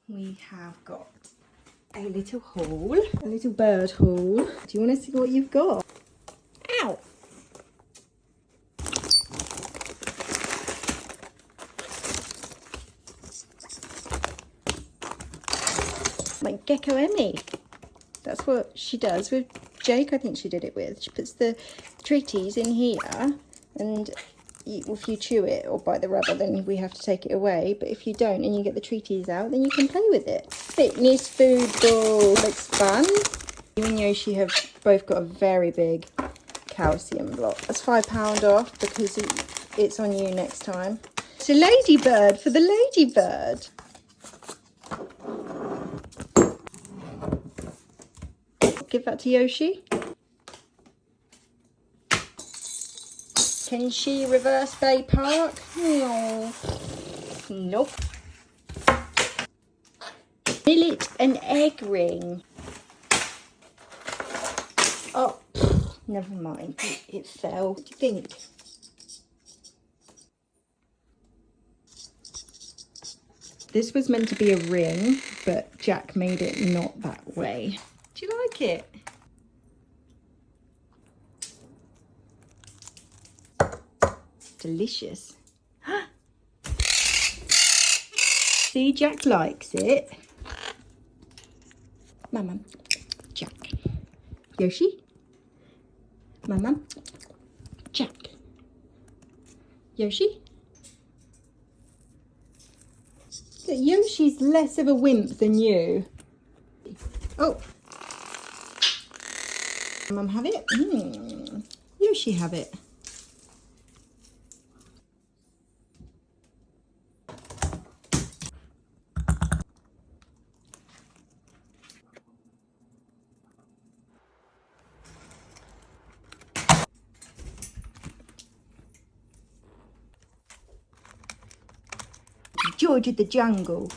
we have got a little haul, a little bird haul. Do you want to see what you've got? Ow! Like Gecko Emmy. That's what she does with Jake. I think she did it with. She puts the treaties in here, and if you chew it or bite the rubber, then we have to take it away. But if you don't and you get the treaties out, then you can play with it. Fitness food ball. Looks fun. You and Yoshi have both got a very big calcium block. That's £5 off because it's on you next time. It's a ladybird for the ladybird. Give that to Yoshi. Can she reverse Bay Park? No. Nope. Millet and egg ring. Oh, never mind. It fell. What do you think? This was meant to be a ring, but Jack made it not that way. Do you like it? Delicious. See, Jack likes it. Mama, Jack. Yoshi? Mama, Jack. Yoshi? Yoshi's less of a wimp than you. Oh. Mum have it? Yoshi have it. George of the Jungle.